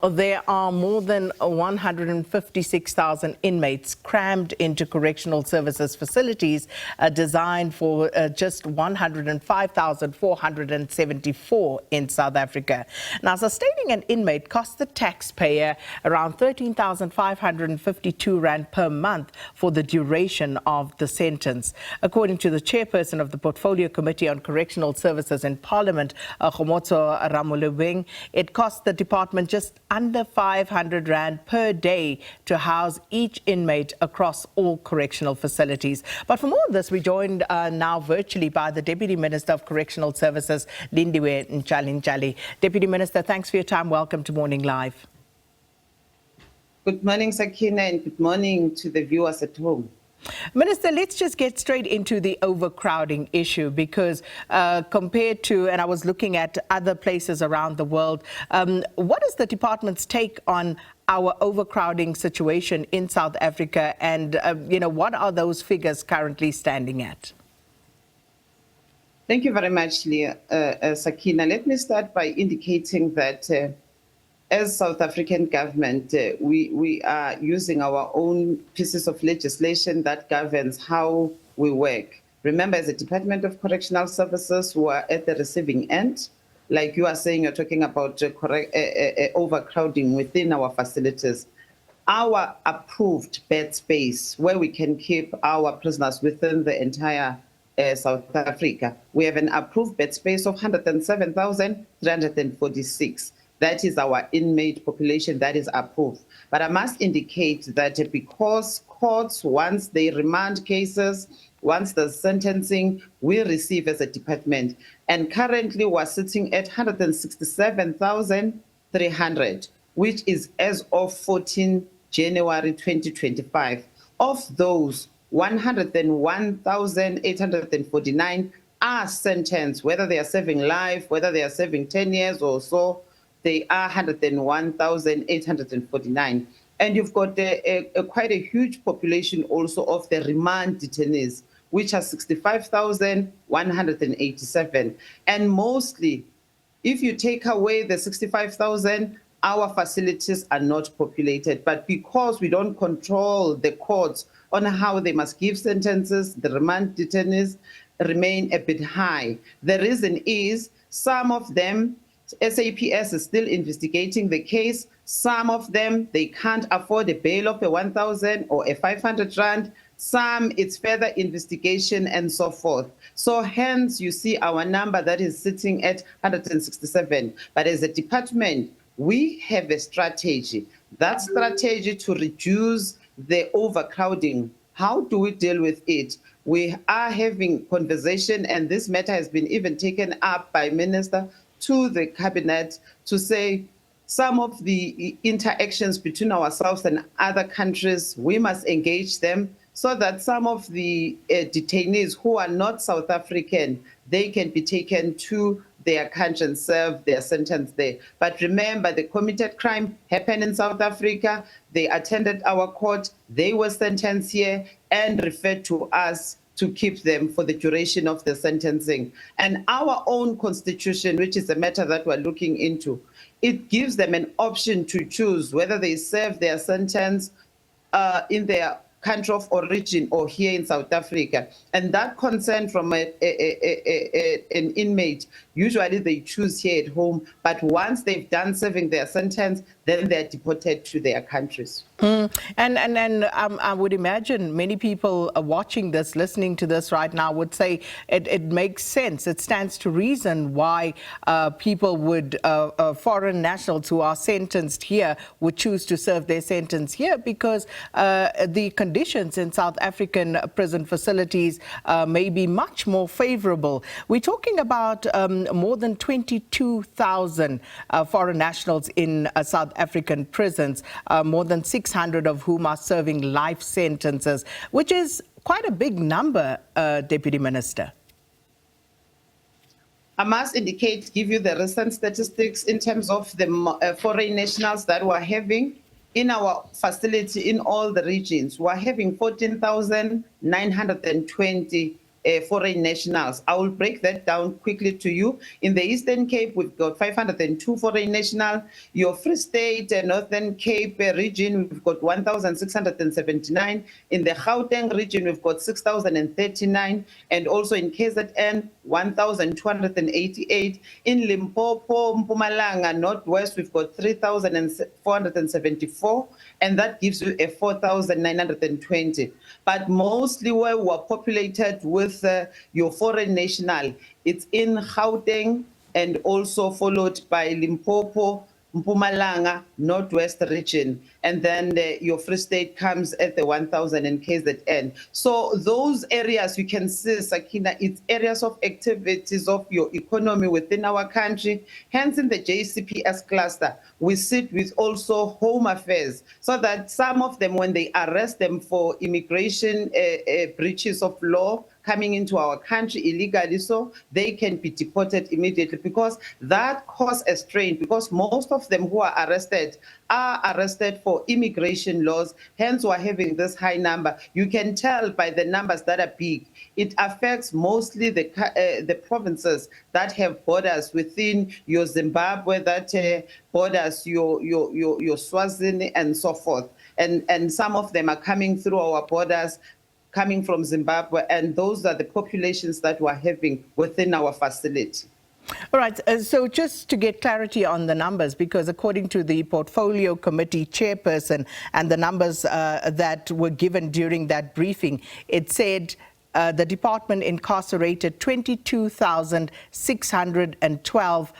There are more than 156,000 inmates crammed into Correctional Services facilities designed for just 105,474 in South Africa. Now, sustaining an inmate costs the taxpayer around 13,552 rand per month for the duration of the sentence. According to the Chairperson of the Portfolio Committee on Correctional Services in Parliament, Kgomotso Ramolobeng, it costs the department just under 500 rand per day to house each inmate across all correctional facilities. But for more of this, we're joined now virtually by the Deputy Minister of Correctional Services, Lindiwe Ntshalintshali. Deputy Minister, thanks for your time. Welcome to Morning Live. Good morning, Sakina, and good morning to the viewers at home. Minister, let's just get straight into the overcrowding issue because compared to, and I was looking at other places around the world, what is the department's take on our overcrowding situation in South Africa and, what are those figures currently standing at? Thank you very much, Sakina. Let me start by indicating that as South African government, we are using our own pieces of legislation that governs how we work. Remember, as a Department of Correctional Services, we are at the receiving end. Like you are saying, you're talking about overcrowding within our facilities. Our approved bed space, where we can keep our prisoners within the entire South Africa, we have an approved bed space of 107,346. That is our inmate population that is approved. But I must indicate that because courts, once they remand cases, once the sentencing, we receive as a department. And currently we're sitting at 167,300, which is as of 14 January 2025. Of those, 101,849 are sentenced, whether they are serving life, whether they are serving 10 years or so. They are 101,849. And you've got quite a huge population also of the remand detainees, which are 65,187. And mostly, if you take away the 65,000, our facilities are not populated. But because we don't control the courts on how they must give sentences, the remand detainees remain a bit high. The reason is some of them, SABC is still investigating the case. Some of them, they can't afford a bail of a 1,000 or a 500 rand. Some, it's further investigation and so forth. So hence, you see our number that is sitting at 167. But as a department, we have a strategy. That strategy to reduce the overcrowding. How do we deal with it? We are having conversation, and this matter has been even taken up by Minister to the cabinet to say some of the interactions between ourselves and other countries, we must engage them so that some of the detainees who are not South African, they can be taken to their country and serve their sentence there. But remember, the committed crime happened in South Africa. They attended our court. They were sentenced here and referred to us to keep them for the duration of the sentencing. And our own constitution, which is a matter that we're looking into, it gives them an option to choose whether they serve their sentence in their country of origin or here in South Africa. And that consent from an inmate, usually they choose here at home, but once they've done serving their sentence, then they're deported to their countries. And I would imagine many people watching this, listening to this right now would say it makes sense. It stands to reason why people would, foreign nationals who are sentenced here would choose to serve their sentence here because the conditions in South African prison facilities may be much more favorable. We're talking about more than 22,000 foreign nationals in South African prisons, more than 600 of whom are serving life sentences, which is quite a big number, Deputy Minister. I must give you the recent statistics in terms of the foreign nationals that we're having in our facility in all the regions. We're having 14,920 foreign nationals. I will break that down quickly to you. In the Eastern Cape, we've got 502 foreign nationals. Your Free State and Northern Cape region, we've got 1,679. In the Gauteng region, we've got 6,039. And also in KZN, 1,288. In Limpopo, Mpumalanga, Northwest, we've got 3,474. And that gives you a 4,920. But mostly where we are populated with your foreign national, it's in Gauteng and also followed by Limpopo, Mpumalanga, Northwest region, and then your Free State comes at the 1,000 in KZN. So those areas you can see, Sakina, it's areas of activities of your economy within our country. Hence, in the JCPS cluster, we sit with also Home Affairs, so that some of them, when they arrest them for immigration breaches of law, coming into our country illegally, so they can be deported immediately, because that causes a strain, because most of them who are arrested for immigration laws. Hence, we're having this high number. You can tell by the numbers that are big. It affects mostly the provinces that have borders within your Zimbabwe, that borders your Swaziland and so forth. And some of them are coming through our borders, coming from Zimbabwe, and those are the populations that we're having within our facility. All right, so just to get clarity on the numbers, because according to the Portfolio Committee Chairperson and the numbers that were given during that briefing, it said the department incarcerated 22,612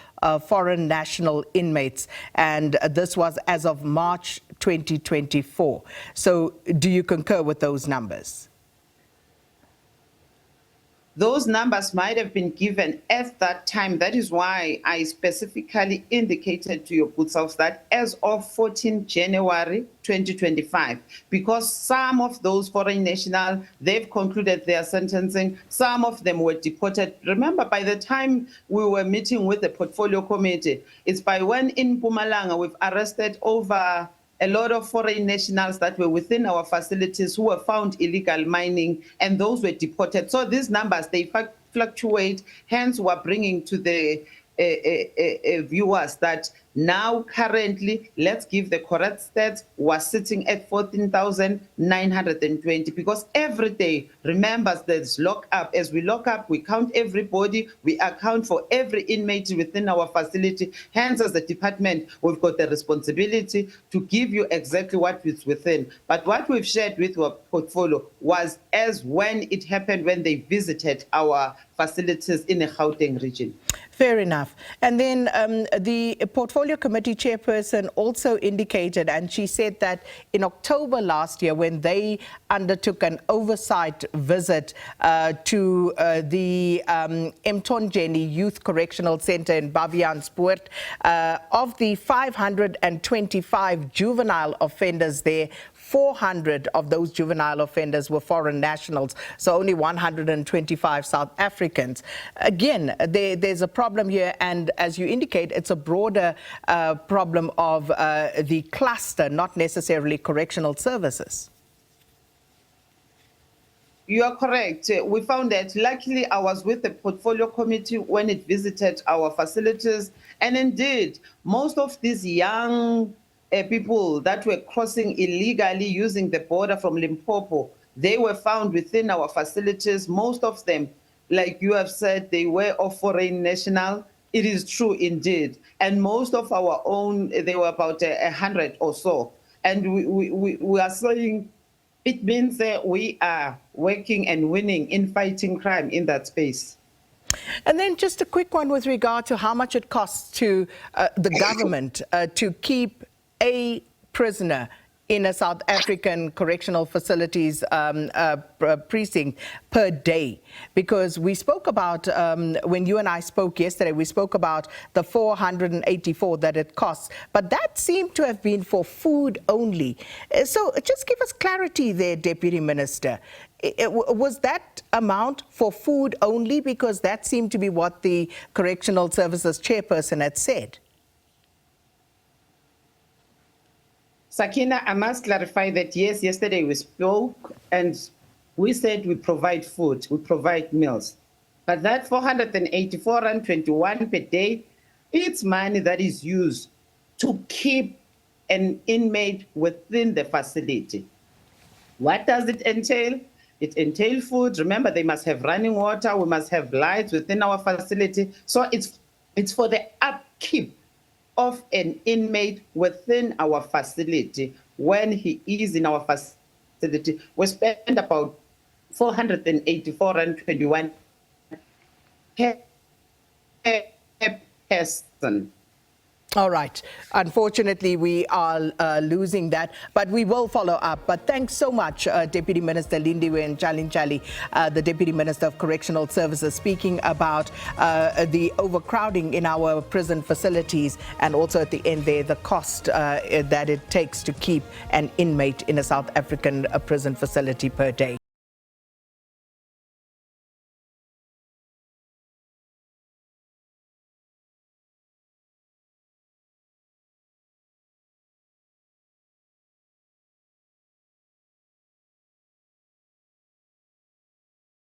foreign national inmates, and this was as of March 2024. So do you concur with those numbers? Those numbers might have been given at that time. That is why I specifically indicated to your good self that as of 14 January 2025, because some of those foreign nationals, they've concluded their sentencing. Some of them were deported. Remember, by the time we were meeting with the Portfolio Committee, it's by when in Mpumalanga we've arrested over a lot of foreign nationals that were within our facilities who were found illegal mining, and those were deported. So these numbers, they fluctuate. Hence, we're bringing to the viewers that now currently, let's give the correct stats, we're sitting at 14,920, because every day, remember, there's lock up. As we lock up, we count everybody, we account for every inmate within our facility. Hence, as the department, we've got the responsibility to give you exactly what is within. But what we've shared with our portfolio was as when it happened, when they visited our facilities in the Gauteng region. Fair enough. And then the Portfolio Committee Chairperson also indicated, and she said that in October last year, when they undertook an oversight visit to the Mtonjeni Youth Correctional Center in Baviaanspoort, of the 525 juvenile offenders there, 400 of those juvenile offenders were foreign nationals, so only 125 South Africans. Again, there's a problem here, and as you indicate, it's a broader problem of the cluster, not necessarily correctional services. You are correct. We found that. Luckily, I was with the Portfolio Committee when it visited our facilities, and indeed, most of these young people that were crossing illegally using the border from Limpopo, they were found within our facilities. Most of them, like you have said, they were of foreign national. It is true indeed. And most of our own, they were about 100 or so. And we are saying it means that we are working and winning in fighting crime in that space. And then just a quick one with regard to how much it costs to the government to keep a prisoner in a South African correctional facilities precinct per day. Because we spoke about, when you and I spoke yesterday, we spoke about the 484 that it costs, but that seemed to have been for food only. So just give us clarity there, Deputy Minister. Was that amount for food only? Because that seemed to be what the Correctional Services Chairperson had said. Sakina, I must clarify that, yes, yesterday we spoke and we said we provide food, we provide meals. But that 484 and 21 per day, it's money that is used to keep an inmate within the facility. What does it entail? It entails food. Remember, they must have running water. We must have lights within our facility. So it's for the upkeep of an inmate within our facility. When he is in our facility, we spend about 484 and 21 per person. All right. Unfortunately, we are losing that, but we will follow up. But thanks so much, Deputy Minister Lindiwe Ntshalintshali, the Deputy Minister of Correctional Services, speaking about the overcrowding in our prison facilities, and also at the end there, the cost that it takes to keep an inmate in a South African prison facility per day.